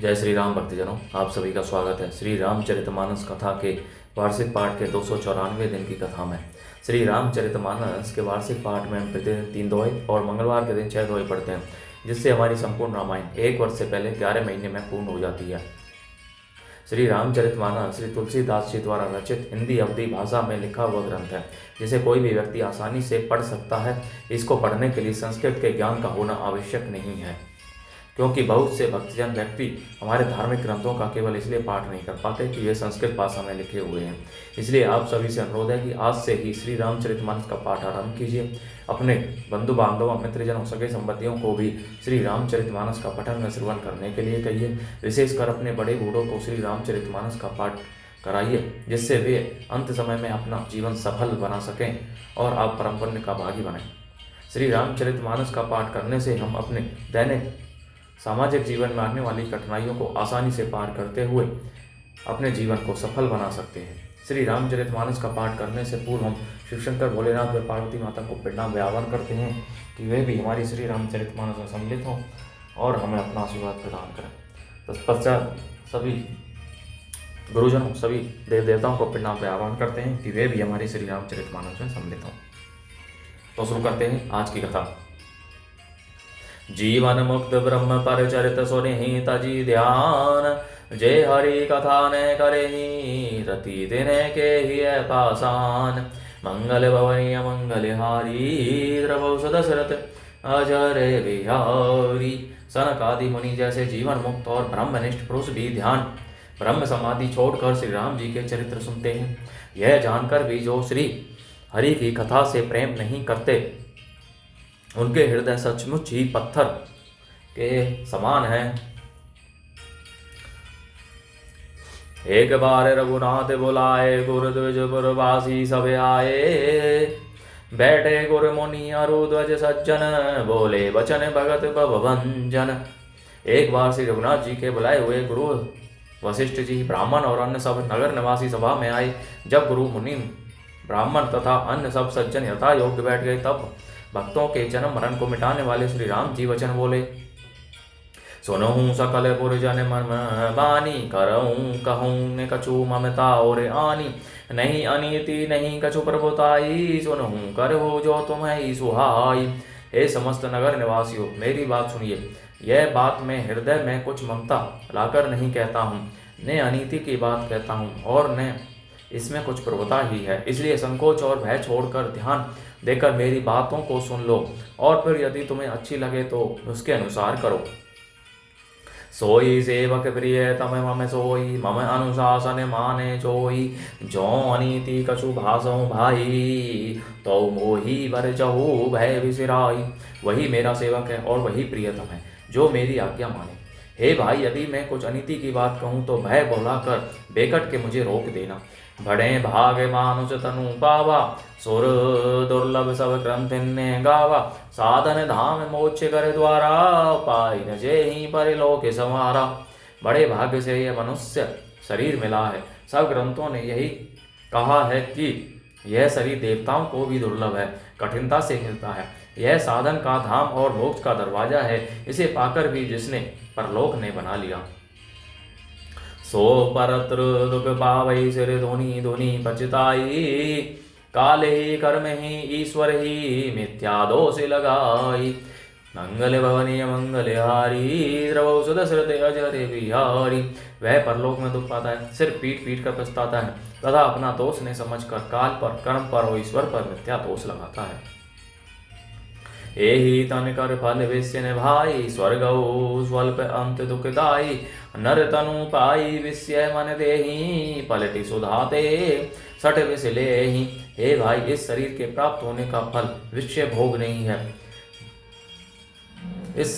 जय श्री राम भक्तजनों, आप सभी का स्वागत है श्री रामचरितमानस कथा के वार्षिक पाठ के 294 दिन की कथा में। श्री रामचरितमानस के वार्षिक पाठ में हम प्रतिदिन 3 दोहे और मंगलवार के दिन 6 दोहे पढ़ते हैं, जिससे हमारी संपूर्ण रामायण एक वर्ष से पहले 11 महीने में पूर्ण हो जाती है। श्री रामचरितमानस श्री तुलसीदास जी द्वारा रचित हिंदी अवधी भाषा में लिखा हुआ ग्रंथ है, जिसे कोई भी व्यक्ति आसानी से पढ़ सकता है। इसको पढ़ने के लिए संस्कृत के ज्ञान का होना आवश्यक नहीं है, क्योंकि बहुत से भक्तजन व्यक्ति हमारे धार्मिक ग्रंथों का केवल इसलिए पाठ नहीं कर पाते कि वे संस्कृत भाषा में लिखे हुए हैं। इसलिए आप सभी से अनुरोध है कि आज से ही श्री रामचरितमानस का पाठ आरंभ कीजिए। अपने बंधु बांधवों, मित्रजनों, सगे संबंधियों को भी श्री रामचरितमानस का पठन में श्रवण करने के लिए कहिए। विशेषकर अपने बड़े बूढ़ों को श्री रामचरितमानस का पाठ कराइए, जिससे वे अंत समय में अपना जीवन सफल बना सकें और आप परम पुण्य का भागी बनें। श्री रामचरितमानस का पाठ करने से हम अपने दैनिक सामाजिक जीवन में आने वाली कठिनाइयों को आसानी से पार करते हुए अपने जीवन को सफल बना सकते हैं। श्री रामचरितमानस का पाठ करने से पूर्व हम शिव शंकर भोलेनाथ व पार्वती माता को प्रणाम व आह्वान करते हैं कि वे भी हमारी श्री रामचरितमानस में सम्मिलित हों और हमें अपना आशीर्वाद प्रदान करें। तत्पश्चात सभी गुरुजनों, सभी देव देवताओं को प्रणाम व आह्वान करते हैं कि वे भी हमारी श्री रामचरितमानस में सम्मिलित हों। तो शुरू करते हैं आज की कथा। जीवन मुक्त ब्रह्म पर चरित सुनि तजी ध्यान, जय हरि कथा ने करे रति दिन के ही पासान। मंगल भवनीय मंगल हारी, द्रवौ सदशरथ अजरे बिहारी। सनकादि मुनि जैसे जीवन मुक्त और ब्रह्मनिष्ठ पुरुष भी ध्यान ब्रह्म समाधि छोड़कर श्री राम जी के चरित्र सुनते हैं। यह जानकर भी जो श्री हरि की कथा से प्रेम नहीं करते, उनके हृदय सचमुच ही पत्थर के समान है। एक बार रघुनाथ बुलाए, गुरु द्विजपुरवासी सब आए। बैठे गुरु मुनि अरु ध्वज सज्जन, बोले वचन भगत भवभंजन। एक बार श्री रघुनाथ जी के बुलाए हुए गुरु वशिष्ठ जी, ब्राह्मण और अन्य सब नगर निवासी सभा में आए। जब गुरु मुनि, ब्राह्मण तथा अन्य सब सज्जन यथा योग्य बैठ गए, तब भक्तों के जन्म मरण को मिटाने वाले श्री राम जी वचन बोले। सुनहूं सकल पुरजन मर्म बानी, करऊं कहूं ने कछु ममता और आनी। नहीं अनीति नहीं कछु प्रभुताई, सुनहूं करहु जो तुम्हें सुहाई। हे समस्त नगर निवासियों, मेरी बात सुनिए। यह बात मैं हृदय में कुछ ममता लाकर नहीं कहता हूँ, न अनीति की बात कहता हूँ और न इसमें कुछ प्रभुता ही है। इसलिए संकोच और भय छोड़कर ध्यान देकर मेरी बातों को सुन लो, और फिर यदि तुम्हें अच्छी लगे तो उसके अनुसार करो। सोई सेवक प्रिय तम मम सोई, मम अनुशासन माने जोई। जो अनीति कछु भासो भाई, तो मोही बर जहू भय विसिराई। वही मेरा सेवक है और वही प्रियतम है जो मेरी आज्ञा माने। हे भाई, यदि मैं कुछ अनीति की बात कहूँ तो भय बुलाकर बेकट के मुझे रोक देना। बड़े भाग मानुष तनु पावा, सुर दुर्लभ सब ग्रंथिन ने गावा। साधन धाम मोक्ष कर द्वारा, पाई न जेहि परलोक संवारा। बड़े भाग्य से यह मनुष्य शरीर मिला है। सब ग्रंथों ने यही कहा है कि यह शरीर देवताओं को भी दुर्लभ है, कठिनता से मिलता है। यह साधन का धाम और मोक्ष का दरवाजा है। इसे पाकर भी जिसने परलोक ने बना लिया, सो परत्र दुख पावई। सिर धुनि धुनि पचताई, काले ही कर्म ही ईश्वर ही मिथ्या दोष लगाई। मंगल भवनीय मंगल हारी, द्रवौ सदशरथ अजरे बिहारी। वह परलोक में दुख पाता है, सिर पीट पीट कर पछताता है तथा अपना दोष ने समझकर काल पर, कर्म पर और ईश्वर पर मिथ्या दोष लगाता है। एहि तन कर फल विष्य ने भाई, स्वर्गौ स्वल्प अंत दुखदाई। नर तनु पाई विषय मन देहि, पलटि सुधाते सठ विष लेहि। हे भाई, इस शरीर के प्राप्त होने का फल विषय भोग नहीं है। इस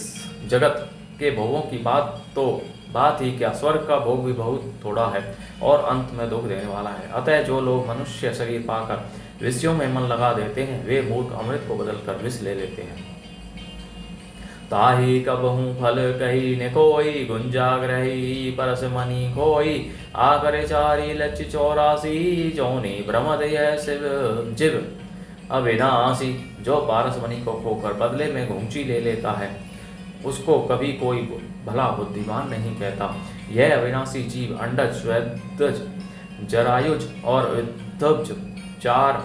जगत के भोगों की बात ही क्या, स्वर्ग का भोग भी बहुत थोड़ा है और अंत में दुख देने वाला है। अतः जो लोग मनुष्य शरीर पाकर विषयों में मन लगा देते हैं, वे मूर्ख अमृत को बदलकर विष ले लेते हैं। ताहि कबहूँ फल कही ने कोई, गुंजाग्रही परस मनी खोई। आकर चारी लक्ष्य 84, जौनी भ्रमद यह शिव जिव अविनाशी। जो पारस मणि को खोकर बदले में घूंची ले लेता है, उसको कभी कोई भला बुद्धिमान नहीं कहता। यह अविनाशी जीव अंडज, श्वेतज, जरायुज और उद्भवज 4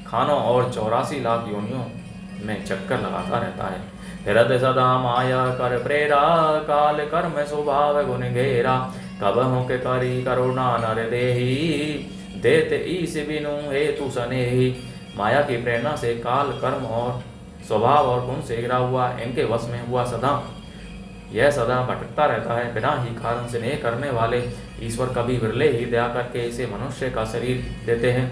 खानों और 84 लाख योनियों में चक्कर लगाता रहता है। फिरत सदा माया कर प्रेरा, काल कर्म स्वभाव गुण घेरा। कबहु के करी करुणा नर देही, देते ईस बिनु हेतु सनेही। माया की प्रेरणा से काल कर्म और स्वभाव और गुण से घिरा हुआ, इनके वश में हुआ सदा यह सदा भटकता रहता है। बिना ही कारण स्नेह करने वाले ईश्वर कभी विरले ही दया करके इसे मनुष्य का शरीर देते हैं।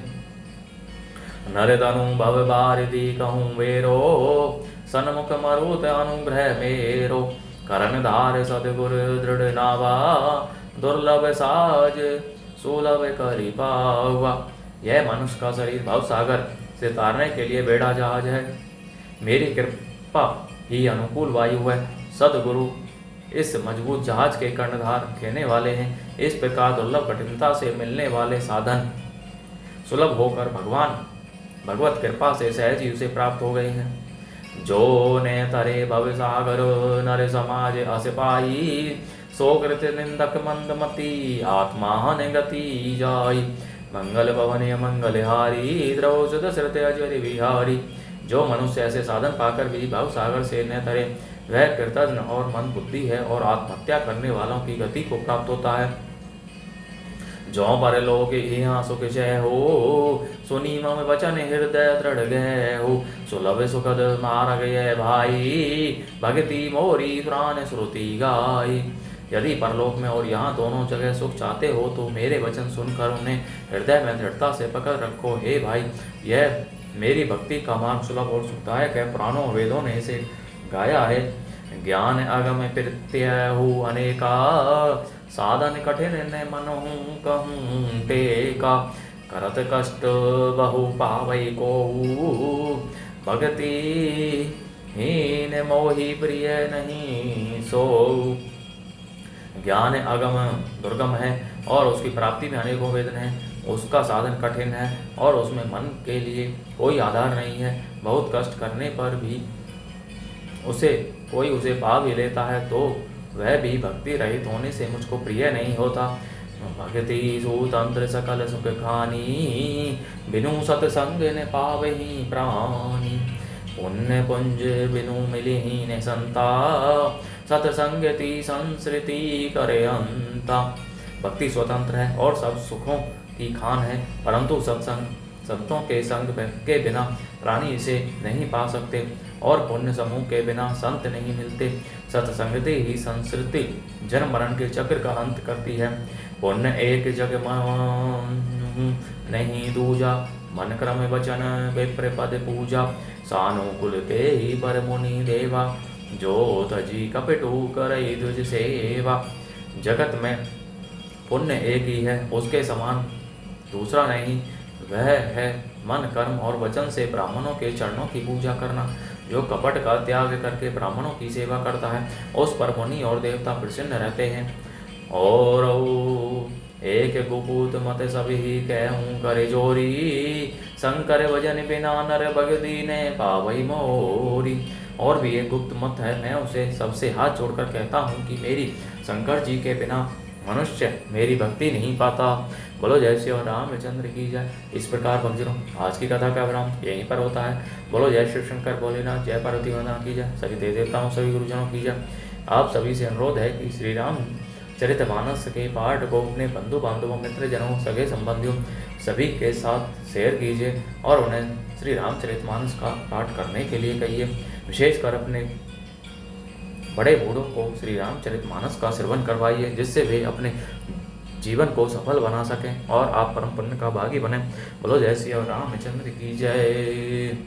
नर तनु भव बारिधि कहूँ वेरो, सन्मुख मरुत अनुग्रह मेरो। करण धार सदगुर दृढ़ नावा, दुर्लभ साज सुलभ करी पावा। यह मनुष्य का शरीर भव सागर से तारने के लिए बेड़ा जहाज है। मेरी कृपा ही अनुकूल वायु है। सदगुरु इस मजबूत जहाज के कर्णधार कहने वाले हैं। इस प्रकार दुर्लभ कठिनता से मिलने वाले साधन सुलभ होकर भगवत कृपा से सहज ही उसे प्राप्त हो गए हैं। जो ने तरे भव सागर नर समाज अस पाई, सो कृत निंदक मंदमती आत्मा ने गति जाई। मंगल भवन मंगलहारी, द्रौपद श्रुत अजर विहारी। जो मनुष्य ऐसे साधन पाकर भी भव सागर से न तरे, वह कृतज्ञ और मंद बुद्धि है और आत्महत्या करने वालों की गति को प्राप्त होता है। जो पर लोग यहाँ सुख जय हो, सुनी मम वचन हृदय दृढ़ गए हो। सुलभ सुखद मार्ग ये भाई, भक्ति मोरी प्राण श्रुति गाई। यदि परलोक में और यहाँ दोनों जगह सुख चाहते हो तो मेरे वचन सुनकर उन्हें हृदय में दृढ़ता से पकड़ रखो। हे भाई, यह मेरी भक्ति का मार्ग सुलभ और सुखदायक है। पुराणों वेदों ने इसे गाया है। ज्ञान अगम प्रत्यय हो अनेका, साधन कठिन न मनहु कहूँ टेका। करत कष्ट बहु पावै को, भक्ति हीन मोहि प्रिय नहीं सो। ज्ञान अगम दुर्गम है और उसकी प्राप्ति में अनेकों वेदन हैं। उसका साधन कठिन है और उसमें मन के लिए कोई आधार नहीं है। बहुत कष्ट करने पर भी कोई उसे पा भी लेता है तो वह भी भक्ति रहित होने से मुझको प्रिय नहीं होता। भक्ति सुतंत्र सकल सुख खानी, बिनु सतसंग ने पावहि प्राणी। पुण्य पुंज बिनु मिलहि ने संता, सतसंगति संस्कृति करे अंता। भक्ति स्वतंत्र है और सब सुखों की खान है, परंतु संतों के संग के बिना प्राणी इसे नहीं पा सकते और पुण्य समूह के बिना संत नहीं मिलते। सत्संगति ही संस्कृति जन्म मरण के चक्र का अंत करती है। पुण्य एक जग नहीं दूजा, मन क्रम वचन विप्र पद पूजा। सानुकूल ते ही पर मुनि देवा, जो तजी कपटू करई तुझ सेवा। जगत में पुण्य एक ही है, उसके समान दूसरा नहीं। वह है मन कर्म और वचन से ब्राह्मणों के चरणों की पूजा करना। जो कपट का त्याग करके ब्राह्मणों की सेवा करता है, उस पर मुनि और देवता प्रसन्न रहते हैं। और एक गुपूत मत सभी कहूँ करे जोरी, शंकर भजन बिना नर भगति ने पावई मोरी। और भी एक गुप्त मत है, मैं उसे सबसे हाथ जोड़कर कहता हूँ कि मेरी शंकर जी के बिना मनुष्य मेरी भक्ति नहीं पाता। बोलो जय श्री रामचंद्र की जय। इस प्रकार भक्तजनों, आज की कथा का विराम यहीं पर होता है। बोलो जय शिव शंकर भोलेनाथ, जय पार्वती माता की जय। सभी देव देवताओं, सभी गुरुजनों की जय। आप सभी से अनुरोध है कि श्री राम चरितमानस के पाठ को अपने बंधु बांधवों, मित्रजनों, सगे संबंधियों सभी के साथ शेयर कीजिए और उन्हें श्री रामचरितमानस का पाठ करने के लिए कहिए। विशेषकर अपने बड़े बूढ़ों को श्री रामचरितमानस का श्रवण करवाइए, जिससे वे अपने जीवन को सफल बना सकें और आप परम पुण्य का भागी बने। बोलो जय श्री रामचंद्र की जय।